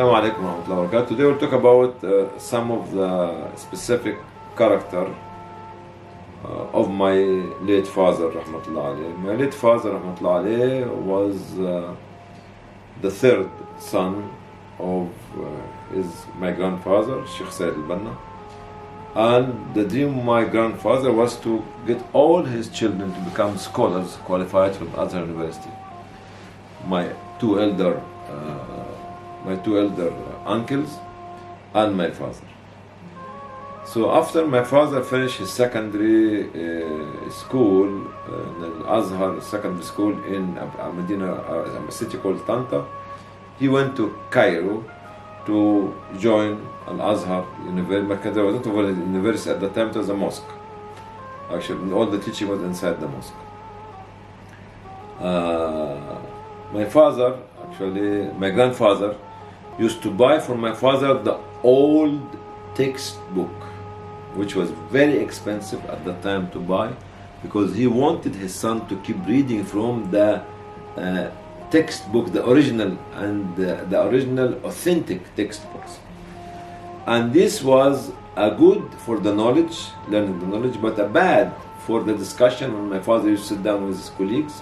Assalamu alaikum wa rahmatullahi wa barakatuh. Today we'll talk about some of the specific character of my late father, rahmatullah alayh. My late father, rahmatullah alayh, was the third son of my grandfather, Sheikh Hany El Banna. And the dream of my grandfather was to get all his children to become scholars qualified from Azhar University. My two elder uncles and my father. So after my father finished his secondary school in Azhar secondary school in a city called Tanta, he went to Cairo to join Al-Azhar University. There wasn't a university at the time, it was a mosque. Actually, all the teaching was inside the mosque. My grandfather used to buy for my father the old textbook, which was very expensive at the time to buy, because he wanted his son to keep reading from the textbook, the original and the original authentic textbooks. And this was a good for the knowledge, learning the knowledge, but a bad for the discussion when my father used to sit down with his colleagues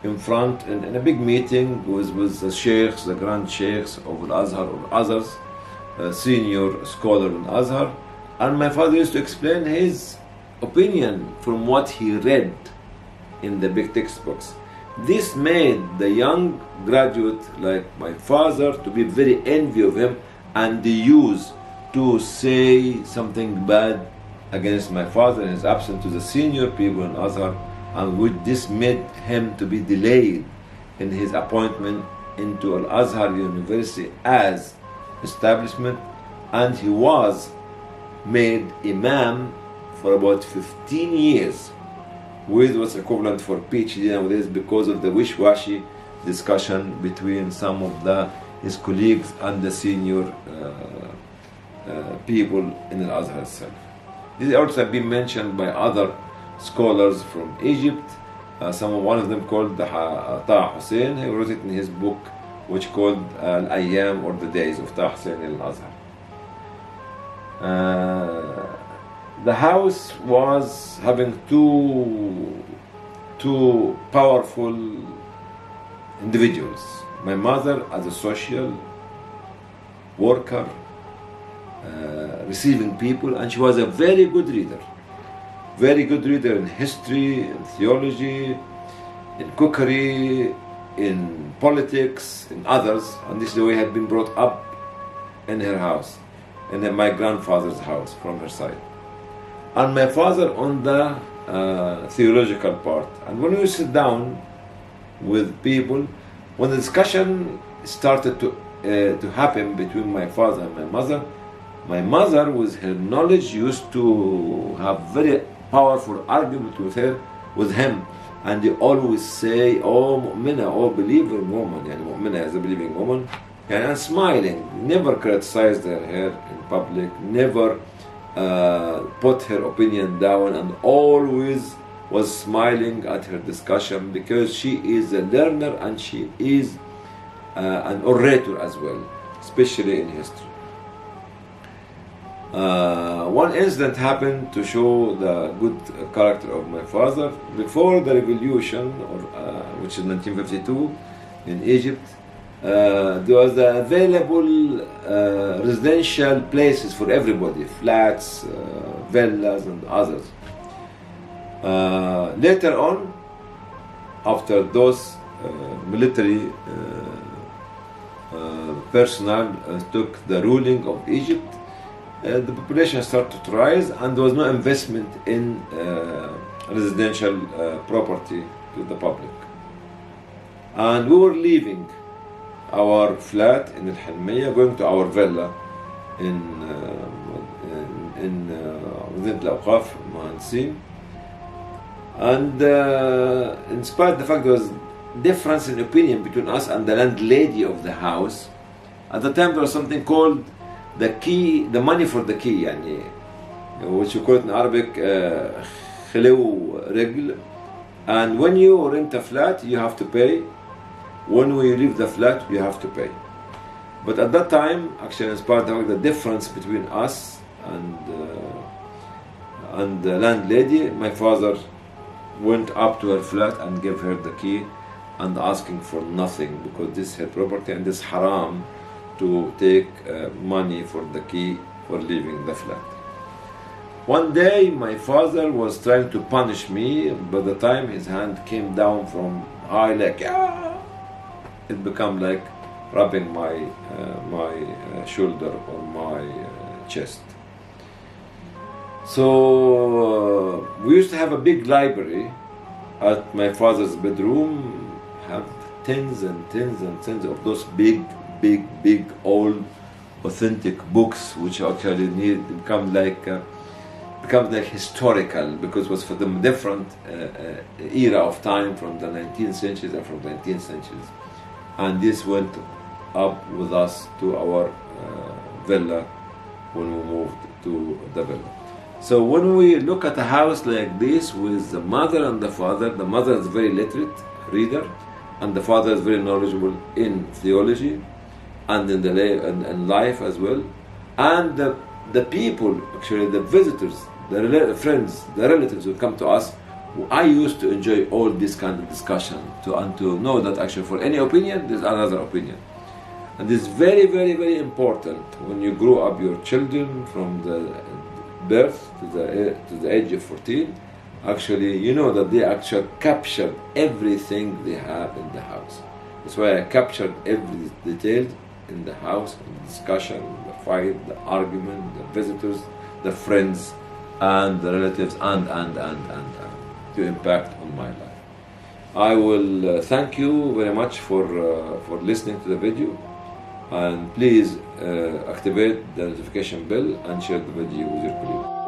in front in a big meeting with the sheikhs, the grand sheikhs of Al-Azhar or others, senior scholar in Azhar, and my father used to explain his opinion from what he read in the big textbooks. This made the young graduate like my father to be very envious of him, and they used to say something bad against my father in his absence to the senior people in Azhar, and this made him to be delayed in his appointment into Al-Azhar University as establishment, and he was made imam for about 15 years, with what's equivalent for PhD nowadays, because of the wish-washy discussion between some of his colleagues and the senior people in Al-Azhar itself. This also have been mentioned by other scholars from Egypt. One of them called Taha Hussein. He wrote it in his book, which called Al-Ayyam, or the Days of Taha Hussein al-Azhar. The house was having two powerful individuals. My mother as a social worker, receiving people, and she was a very good reader. Very good reader in history, in theology, in cookery, in politics, in others, and this is the way had been brought up in her house, in my grandfather's house from her side. And my father on the theological part. And when we sit down with people, when the discussion started to happen between my father and my mother with her knowledge used to have very powerful argument with him, and they always say, "Oh, mu'mina, oh, believing woman," yani mu'mina as a believing woman, and smiling, never criticized her in public, never put her opinion down, and always was smiling at her discussion, because she is a learner and she is an orator as well, especially in history. One incident happened to show the good character of my father. Before the revolution, which is 1952 in Egypt, there was available residential places for everybody, flats, villas and others. Later on, after those military personnel took the ruling of Egypt, the population started to rise, and there was no investment in residential property to the public. And we were leaving our flat in Helmiya, going to our villa within Al-Awqaf, Mahansin. And in spite of the fact there was difference in opinion between us and the landlady of the house, at the time there was something called the key, the money for the key, يعني, which you call it in Arabic خلو رجل. And when you rent a flat, you have to pay. When we leave the flat, you have to pay. But at that time, actually, inspired the difference between us and the landlady, my father went up to her flat and gave her the key and asking for nothing, because this is her property and it's haram to take money for the key for leaving the flat. One day my father was trying to punish me. By the time his hand came down from high, like it became like rubbing my shoulder or my chest. So we used to have a big library at my father's bedroom, have tens and tens and tens of those big old authentic books, which actually become like historical, because it was for the different era of time, from the 19th centuries and from the 19th centuries. And this went up with us to our villa when we moved to the villa. So when we look at a house like this with the mother and the father, the mother is very literate reader, and the father is very knowledgeable in theology and in life as well. And the people, actually the visitors, the friends, the relatives who come to us, I used to enjoy all this kind of discussion and to know that actually for any opinion, there's another opinion. And it's very important when you grow up your children from the birth to the age of 14, actually you know that they actually captured everything they have in the house. That's why I captured every detail in the house, the discussion, the fight, the argument, the visitors, the friends, and the relatives, and to impact on my life. I will thank you very much for listening to the video, and please activate the notification bell and share the video with your colleagues.